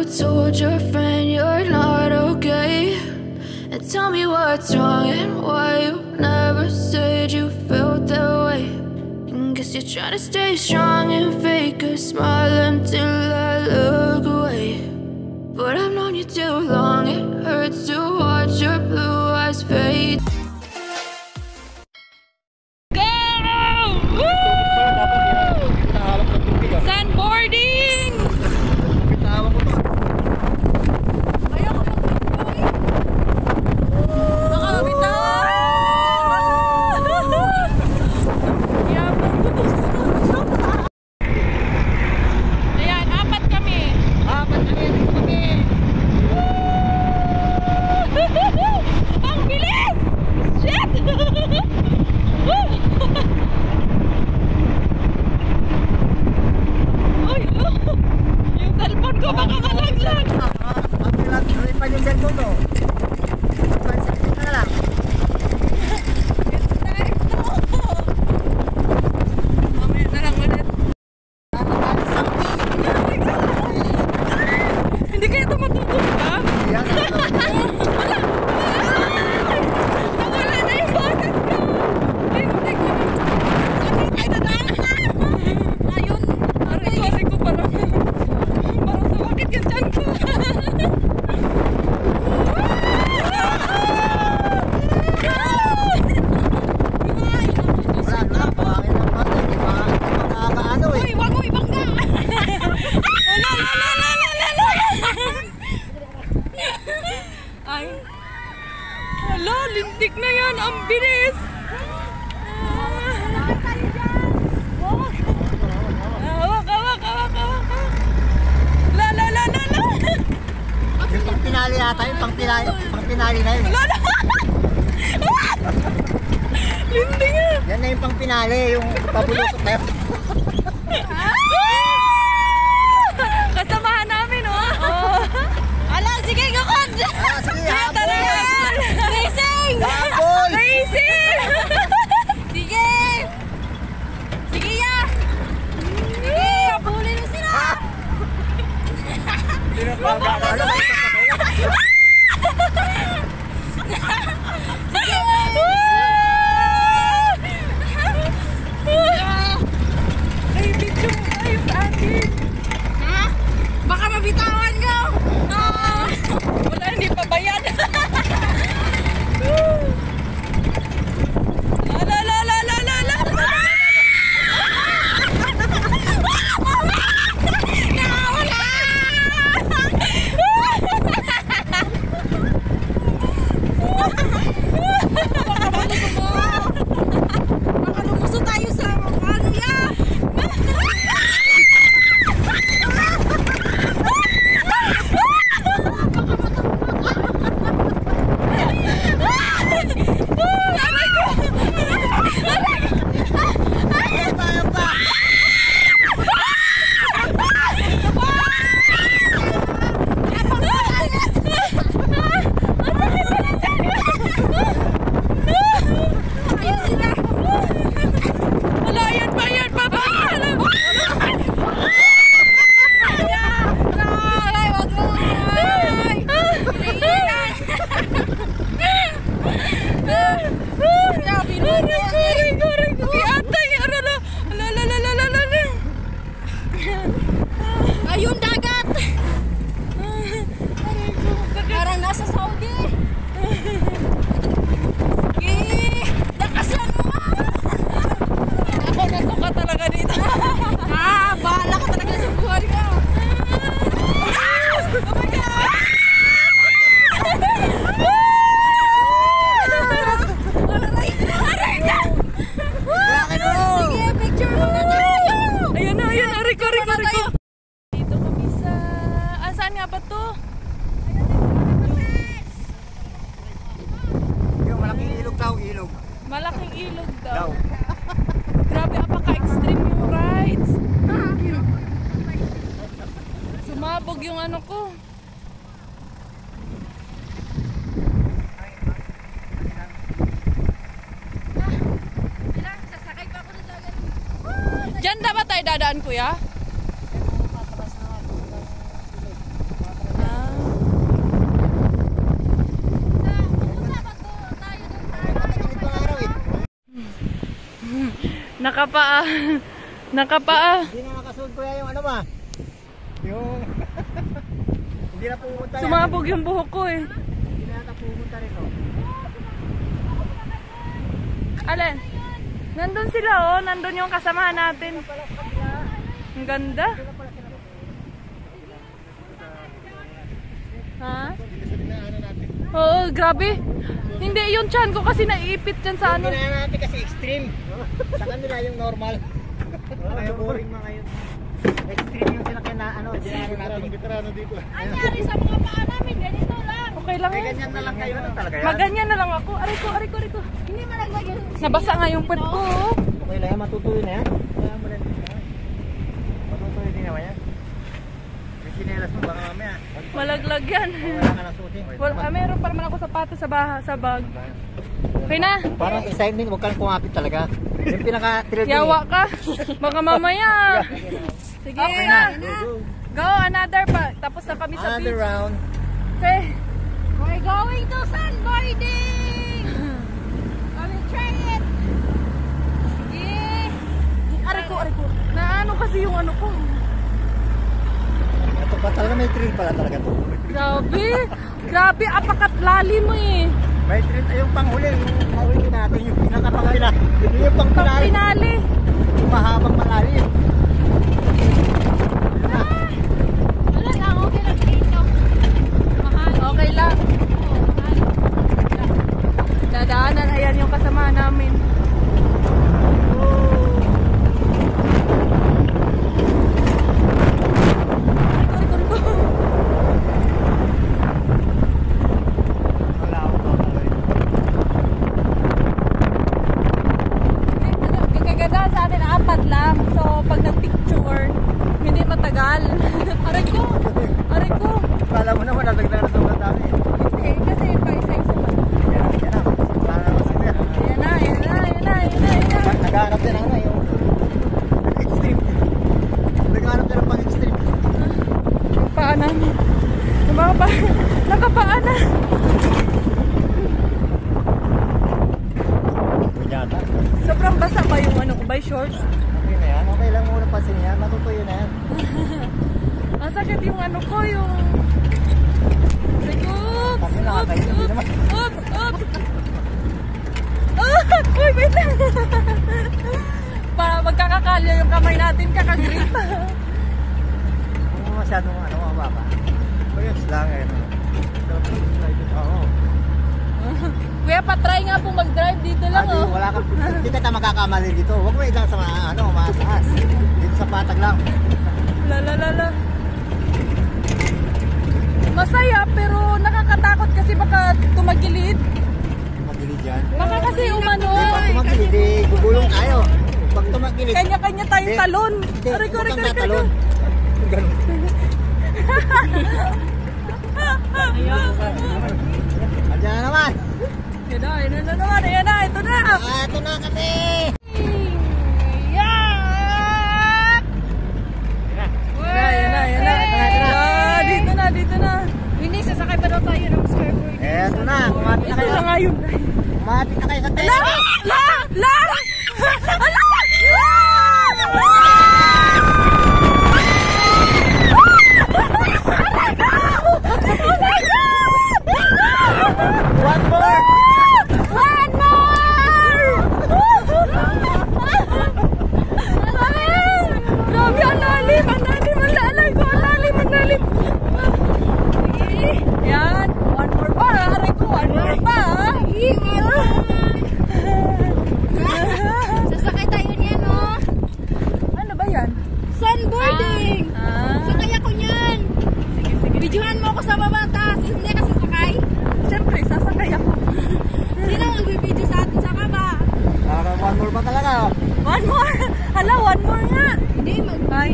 told your friend you're not okay? And tell me what's wrong and why you never said you felt that way. And guess you're trying to stay strong and fake a smile until I look away. But I've known you too long, it hurts to watch your blue eyes fade. Lintik na yan, ang bilis. Hawak. La. Yung pinali yata, yung pang pinali na yun. Lintik nga. Yan na yung pang pinali, yung pabulusok na yun. Kasamahan namin, oh. Ala, sige, gakon. Sige, habol. Racing! Habol! Racing! Sige! Sige, ya! Sige, habulin mo sila! Habulin mo! Sige! Ay, video mo kayo sa akin. Ha? Baka mabitawan ko! Wala, hindi pa bayad. Ayun, dagat! Parang nasa Saudi. Lakasan mo! Ako nasuka talaga dito. Bahala ka talaga sa buhay ka. Oh my God! Aray ka! Sige, picture mo na tayo! Ayun, aray ko. Dito kami sa... saan nga ba to? Yung malaking ilog daw, ilog. Malaking ilog daw. Grabe, apaka-extreme yung rides. Sumabog yung ano ko. Diyan dapat tayo dadaan, kuya? Nakapaa. Nakapaa. Hindi na nakasunod ko yung ano ba? Yung... Hindi na pumunta yan. Sumabog yung buhok ko eh. Hindi na nakapumunta rin oh. Alin? Nandun sila oh. Nandun yung kasamahan natin. Ang ganda. Ha? Oo, grabe. Hindi, yung chan ko kasi naiipit dyan sa ano. Hindi na natin kasi extreme. Sa kanila yung normal. Kaya boring mga yun. Extreme yung sinakyan na ano. Veterano dito. Anyari sa mga paa namin, ganito lang. Okay lang May eh. ganyan na lang kayo talaga yan. Maganyan na lang ako. Aray ko, aray ko, aray ko. Hindi malaglag yung... Nabasa nga yung puwet ko oh. Okay lang yan, matutuyo na yan. Kaya mo lang din yan. Matutuyo din naman yan. May sinelas mo baka mamaya. Malaglag yan. Wala ka ng susi. Meron pa naman ako sapatos sa bag. Okay na. Parang excitement, huwag kang kumapit talaga. Yung pinaka-thrill Yawa ka. Baka mamaya. Sige Okay na. na. Go, another pa. Tapos na kami sa Another beach. round. Okay. We're going to sunboarding! I will try it! Sige! Aray ko, aray ko. Naano kasi yung ano ko. Ito pa talaga, may thrill pala talaga to. Grabe. Grabe, apakat lalim mo eh. May thrill, yung panghuli, yung mahuli natin, yung pinaka-pangpina. Yung Pang pang-pinali. pinali. Yung mahabang malalim. Wala lang, okay lang dito. Mahal. Okay lang. Dadaanan, ayan yung kasama namin. Kagandaan sa atin, 4 lang. So, pag nag-picture, hindi matagal. Aray ko! Aray ko! Kala mo naman, natagdan na sobrang dami. Okay, kasi pa isa-isa pa. Yan, yan na. Para naman sila. Ayan na, ayan na, ayan na, ayan na, ayan na. Naghahanap din ako na yung extreme. Naghahanap din ang pang-extreme. Paanan. Nakapaan na. Yata. Sobrang basa ba yung ano ko ba, shorts? Okay na yan. Okay lang muna pansin yan. Matutuyo na yan. Ang sakit yung ano ko, yung... Oops! Tapos nakakayo. Hindi naman. Oops! Oops! Ah! Uy, wait lang! Para magkakakalyo yung kamay natin, kakagrip. Kung masyadong ano, mababa. Pag-yes lang eh. Oo. Kuya, patry nga po mag-drive dito lang, oh. Wala ka. Hindi ka makakamali dito. Huwag mo ilang sa ano, mataas. Dito sa patag lang. La. Masaya, pero nakakatakot kasi baka tumagilid. Tumagilid yan. Baka kasi umano. Pag tumagilid, gugulong tayo. Pag tumagilid. Kanya-kanya tayong Hindi. talon. Hindi, Aray ko, huwag aray kang ko, aray ko. tatalon. Ganun. Andiyan na naman. Ayan na naman, ayan na, ito na. Ito na kami. Yak! Ayan na. Ah, dito na. Hindi, sasakay pa daw tayo ng skateboard. Eto na. Kumapit na Ito kayo. na nga yun. Kumapit na kayo sa La! tela. La! Ala! One more. One more! Grabe, ang lalim, ang lalim ko, ang lalim. Yan, one more pa, aray ko, one more pa. Sasakay tayo niyan, oh. Ano ba yan? Sunboarding! Sakay ako niyan. Sige. Videohan mo ako sa baba, taas. Hindi ka sasakay. Siyempre, sasakay ako. Sino magbibideo sa atin sa baba? One more pa talaga. Oh. One more! Hala, one more nga. Hindi, Ay,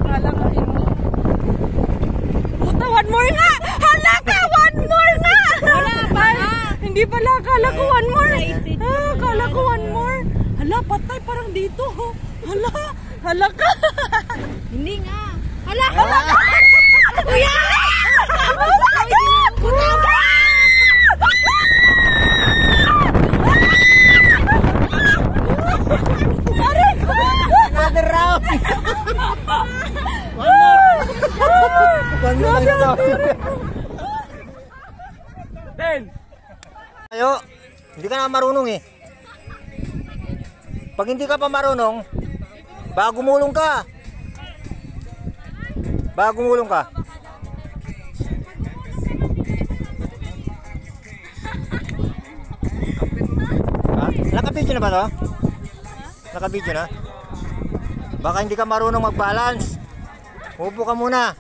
hala ka, hindi. Puta, one more nga! Hala ka, one more nga! Wala pa nga. Hindi pala, akala ko one more. Excited Akala ko one more. Hala, patay, parang dito. Hala ka. Hindi nga. Hala! Kuya! Paano lang ito? Ayo, hindi ka na marunong eh. Pag hindi ka pa marunong, baka gumulong ka. Baka gumulong ka. Ha? Naka-video na ba to? Naka-video na? Baka hindi ka marunong mag-balance. Upo ka muna.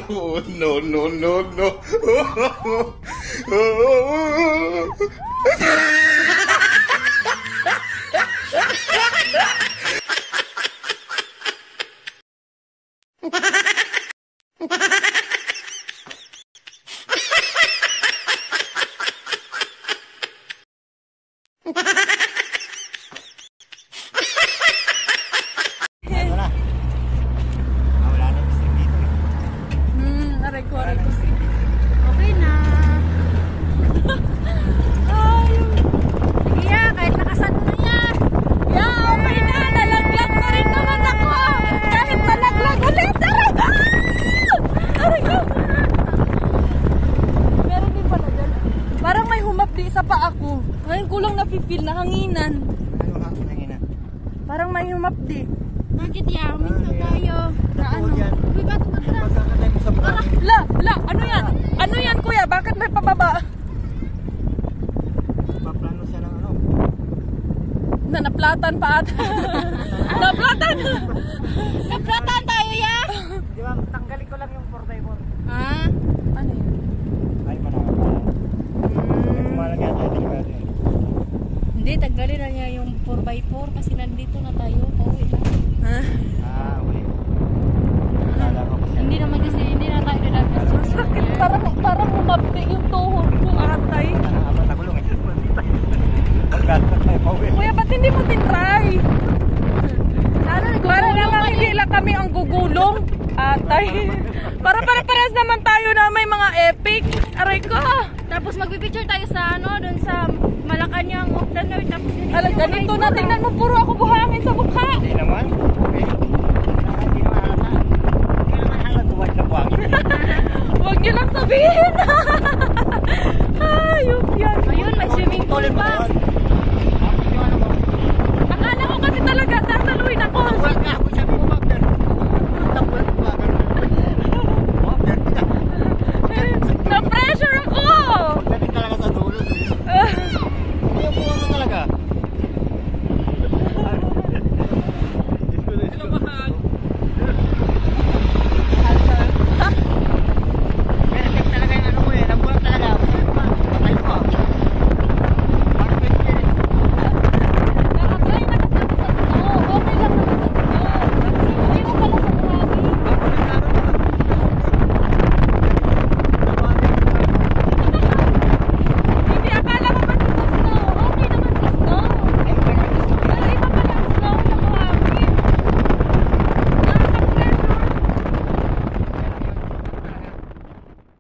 Oh, no, no, no, no. Wala. Wala na yung stream dito eh. Aray ko, aray ko. Okay na. Ay, Sige ya, kahit nakasan mo yan. yeah, okay na. Nalaglag na rin naman ako. Kahit nalaglag ulit. Aray ko! Aray ko! Meron din pala dyan. Parang may humapdi sa paa ko. Ngayon ko lang napipil na hanginan. Ano ha? Hangina. Parang may humapdi. Bakit ya? Minto tayo. Na ano? Uy, ba't matras? Pagkakatay mo sa buka. La, ano yan? Ano yan kuya? Bakit may pababa? Paplano siya ng ano. Naplatan pa ata. Naplatan! Napratan tayo ya? Di ba, tanggalin ko lang yung 4x4. Ha? Ano yan? Ay, manakakala. May kumalang yata yung delikado yun. Hindi, tanggalin na niya yung 4x4 kasi nandito na tayo. Pauwi na. Ha? Ah, uli. Akala ko kasi. Hindi naman kasi, hindi na tayo nilabas. Sakit, parang humapdi yung tuhod ko atay. Nakakabang nagulong eh. Pagkakatay tayo pauwi. Kuya, ba't hindi mo tinry? Para naman hindi lang kami ang gugulong. Atay. Para parehas naman tayo na may mga epic. Aray ko. Tapos magpipicture tayo sa ano, dun sa Malacanang of the North. Tapos Alam, ganito na. Tingnan mo, puro ako buhangin sa mukha. Hindi naman. Okay. Hindi naman halata. Hindi naman halata. Tuwag na buhangin. Huwag niyo lang sabihin. Ayop yan. Ayun, may swimming pool Tuloy mo pa. doon. Tapos yung ano mo. Akala ko kasi talaga sasaluhin ako. Huwag nga ako sabi mo.